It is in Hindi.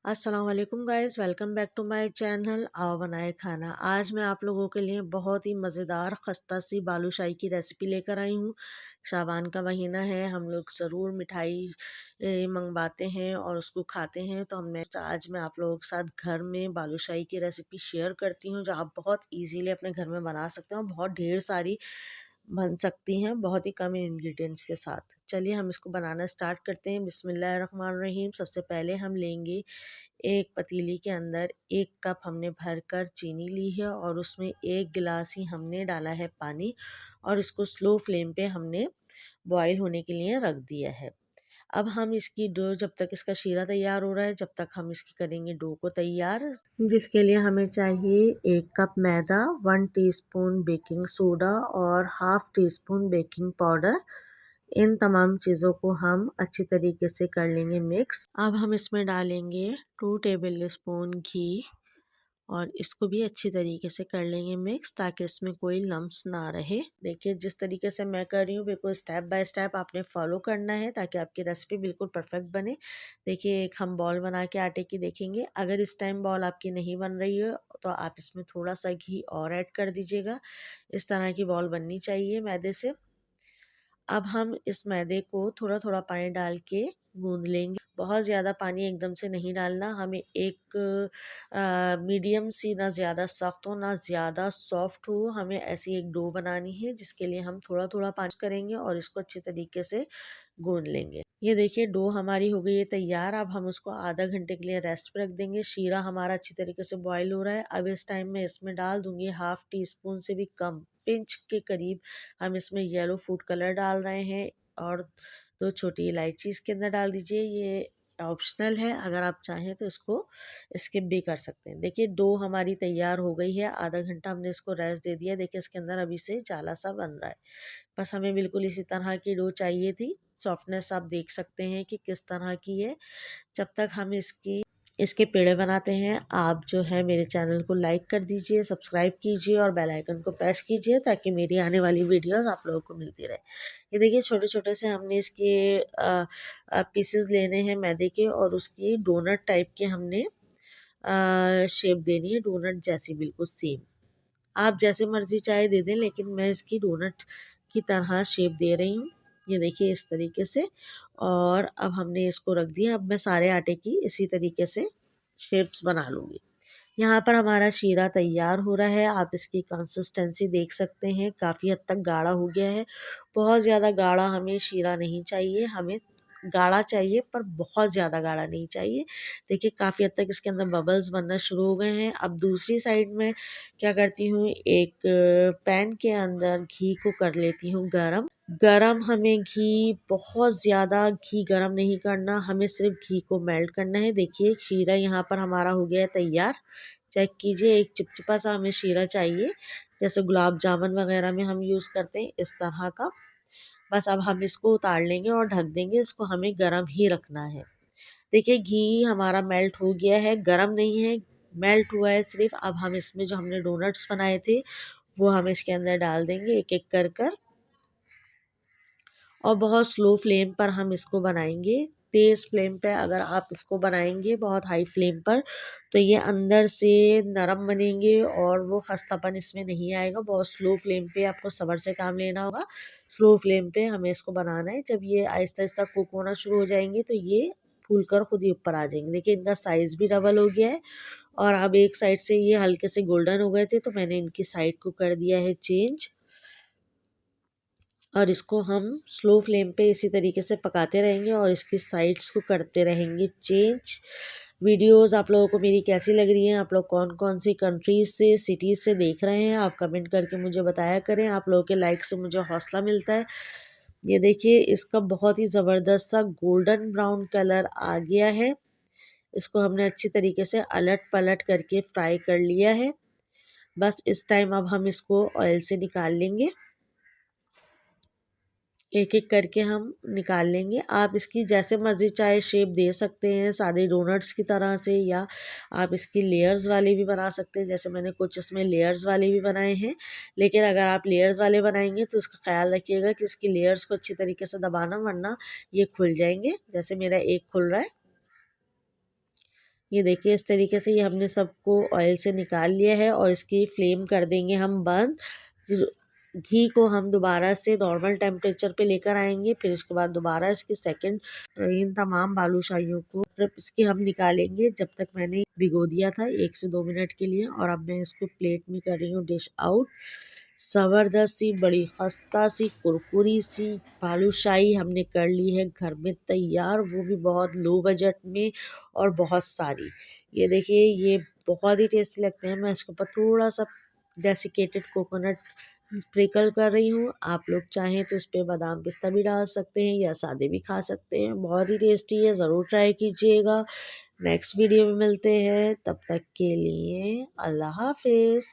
अस्सलाम वालेकुम guys, welcome back to my channel. आओ बनाए खाना। आज मैं आप लोगों के लिए बहुत ही मज़ेदार खस्ता सी बालूशाही की रेसिपी लेकर आई हूँ। शाबान का महीना है, हम लोग ज़रूर मिठाई मंगवाते हैं और उसको खाते हैं। तो आज मैं आप लोगों के साथ घर में बालूशाही की रेसिपी शेयर करती हूँ, जो आप बहुत ईजीली अपने घर में बना सकते हो। बहुत ढेर सारी बन सकती हैं बहुत ही कम इंग्रेडिएंट्स के साथ। चलिए हम इसको बनाना स्टार्ट करते हैं। बिस्मिल्लाहिर्रहमानिर्रहीम। सबसे पहले हम लेंगे एक पतीली के अंदर 1 कप हमने भरकर चीनी ली है और उसमें 1 गिलास ही हमने डाला है पानी और इसको स्लो फ्लेम पे हमने बॉईल होने के लिए रख दिया है। अब हम इसकी डो, जब तक इसका शीरा तैयार हो रहा है, जब तक हम इसकी करेंगे डो को तैयार, जिसके लिए हमें चाहिए 1 कप मैदा, 1 टीस्पून बेकिंग सोडा और half teaspoon baking powder. इन तमाम चीज़ों को हम अच्छी तरीके से कर लेंगे मिक्स। अब हम इसमें डालेंगे 2 टेबल स्पून घी और इसको भी अच्छी तरीके से कर लेंगे मिक्स, ताकि इसमें कोई लम्प्स ना रहे। देखिए जिस तरीके से मैं कर रही हूँ, बिल्कुल स्टेप बाय स्टेप आपने फॉलो करना है ताकि आपकी रेसिपी बिल्कुल परफेक्ट बने। देखिए एक हम बॉल बना के आटे की देखेंगे। अगर इस टाइम बॉल आपकी नहीं बन रही है तो आप इसमें थोड़ा सा घी और ऐड कर दीजिएगा। इस तरह की बॉल बननी चाहिए मैदे से। अब हम इस मैदे को थोड़ा थोड़ा पानी डाल के गूंद लेंगे। बहुत ज़्यादा पानी एकदम से नहीं डालना। हमें एक मीडियम सी, ना ज़्यादा सख्त हो ना ज़्यादा सॉफ्ट हो, हमें ऐसी एक डो बनानी है, जिसके लिए हम थोड़ा थोड़ा पानी करेंगे और इसको अच्छे तरीके से गूंद लेंगे। ये देखिए डो हमारी हो गई है तैयार। अब हम उसको आधा घंटे के लिए रेस्ट पर रख देंगे। शीरा हमारा अच्छी तरीके से बॉईल हो रहा है। अब इस टाइम में इसमें डाल दूंगी हाफ टी स्पून से भी कम, पिंच के करीब हम इसमें येलो फूड कलर डाल रहे हैं और 2 छोटी इलायची इसके अंदर डाल दीजिए। ये ऑप्शनल है, अगर आप चाहें तो इसको स्किप भी कर सकते हैं। देखिए डो हमारी तैयार हो गई है। आधा घंटा हमने इसको रेस्ट दे दिया। देखिए इसके अंदर अभी से जाला सा बन रहा है। बस हमें बिल्कुल इसी तरह की डो चाहिए थी। सॉफ्टनेस आप देख सकते हैं कि किस तरह की है। जब तक हम इसके पेड़े बनाते हैं, आप जो है मेरे चैनल को लाइक कर दीजिए, सब्सक्राइब कीजिए और बेल आइकन को प्रेस कीजिए, ताकि मेरी आने वाली वीडियोस आप लोगों को मिलती रहे। ये देखिए छोटे छोटे से हमने इसके पीसेस लेने हैं मैदे के और उसकी डोनट टाइप के हमने शेप देनी है, डोनट जैसी बिल्कुल सेम। आप जैसे मर्जी चाहे दे दें, लेकिन मैं इसकी डोनट की तरह शेप दे रही हूँ। ये देखिए इस तरीके से। और अब हमने इसको रख दिया। अब मैं सारे आटे की इसी तरीके से शेप्स बना लूँगी। यहाँ पर हमारा शीरा तैयार हो रहा है। आप इसकी कंसिस्टेंसी देख सकते हैं, काफ़ी हद तक गाढ़ा हो गया है। बहुत ज़्यादा गाढ़ा हमें शीरा नहीं चाहिए, हमें गाढ़ा चाहिए पर बहुत ज़्यादा गाढ़ा नहीं चाहिए। देखिए काफ़ी हद तक इसके अंदर बबल्स बनना शुरू हो गए हैं। अब दूसरी साइड में क्या करती हूँ, एक पैन के अंदर घी को कर लेती हूँ गरम। गरम हमें घी, बहुत ज़्यादा घी गरम नहीं करना, हमें सिर्फ घी को मेल्ट करना है। देखिए शीरा यहाँ पर हमारा हो गया है तैयार। चेक कीजिए, एक चिपचिपा सा हमें शीरा चाहिए, जैसे गुलाब जामुन वगैरह में हम यूज़ करते हैं, इस तरह का। बस अब हम इसको उतार लेंगे और ढक देंगे। इसको हमें गरम ही रखना है। देखिए घी हमारा मेल्ट हो गया है, गरम नहीं है, मेल्ट हुआ है सिर्फ। अब हम इसमें जो हमने डोनट्स बनाए थे वो हम इसके अंदर डाल देंगे एक एक कर कर, और बहुत स्लो फ्लेम पर हम इसको बनाएंगे। तेज़ फ्लेम पे अगर आप इसको बनाएंगे बहुत हाई फ्लेम पर, तो ये अंदर से नरम बनेंगे और वो खस्तापन इसमें नहीं आएगा। बहुत स्लो फ्लेम पे आपको सब्र से काम लेना होगा। स्लो फ्लेम पे हमें इसको बनाना है। जब ये आहिस्ता आहिस्ता कुक होना शुरू हो जाएंगे तो ये फूल कर खुद ही ऊपर आ जाएंगे। देखिए इनका साइज़ भी डबल हो गया है और अब एक साइड से ये हल्के से गोल्डन हो गए थे, तो मैंने इनकी साइड को कर दिया है चेंज। और इसको हम स्लो फ्लेम पे इसी तरीके से पकाते रहेंगे और इसकी साइड्स को करते रहेंगे चेंज। वीडियोस आप लोगों को मेरी कैसी लग रही हैं, आप लोग कौन कौन सी कंट्रीज़ से, सिटीज़ से देख रहे हैं, आप कमेंट करके मुझे बताया करें। आप लोगों के लाइक से मुझे हौसला मिलता है। ये देखिए इसका बहुत ही ज़बरदस्त सा गोल्डन ब्राउन कलर आ गया है। इसको हमने अच्छी तरीके से अलट पलट करके फ्राई कर लिया है। बस इस टाइम अब हम इसको ऑयल से निकाल लेंगे। एक एक करके हम निकाल लेंगे। आप इसकी जैसे मर्ज़ी चाहे शेप दे सकते हैं, सादे डोनट्स की तरह से, या आप इसकी लेयर्स वाले भी बना सकते हैं, जैसे मैंने कुछ इसमें लेयर्स वाले भी बनाए हैं। लेकिन अगर आप लेयर्स वाले बनाएंगे तो उसका ख्याल रखिएगा कि इसकी लेयर्स को अच्छी तरीके से दबाना, वरना ये खुल जाएंगे। जैसे मेरा एक खुल रहा है। ये देखिए इस तरीके से ये हमने सबको ऑयल से निकाल लिया है और इसकी फ्लेम कर देंगे हम बंद। घी को हम दोबारा से नॉर्मल टेम्परेचर पे लेकर आएंगे, फिर उसके बाद दोबारा इसकी सेकंड इन तमाम बालूशाहियों को इसकी हम निकालेंगे। जब तक मैंने भिगो दिया था 1 से 2 मिनट के लिए, और अब मैं इसको प्लेट में कर रही हूँ डिश आउट। ज़बरदस्त सी बड़ी खस्ता सी कुरकुरी सी बालूशाही हमने कर ली है घर में तैयार, वो भी बहुत लो बजट में और बहुत सारी। ये देखिए ये बहुत ही टेस्टी लगते हैं। मैं इसके ऊपर थोड़ा सा डेसिकेटेड कोकोनट स्प्रिंकल कर रही हूँ। आप लोग चाहें तो उस पर बादाम पिस्ता भी डाल सकते हैं या सादे भी खा सकते हैं। बहुत ही टेस्टी है, ज़रूर ट्राई कीजिएगा। नेक्स्ट वीडियो में मिलते हैं, तब तक के लिए अल्लाह हाफिज़।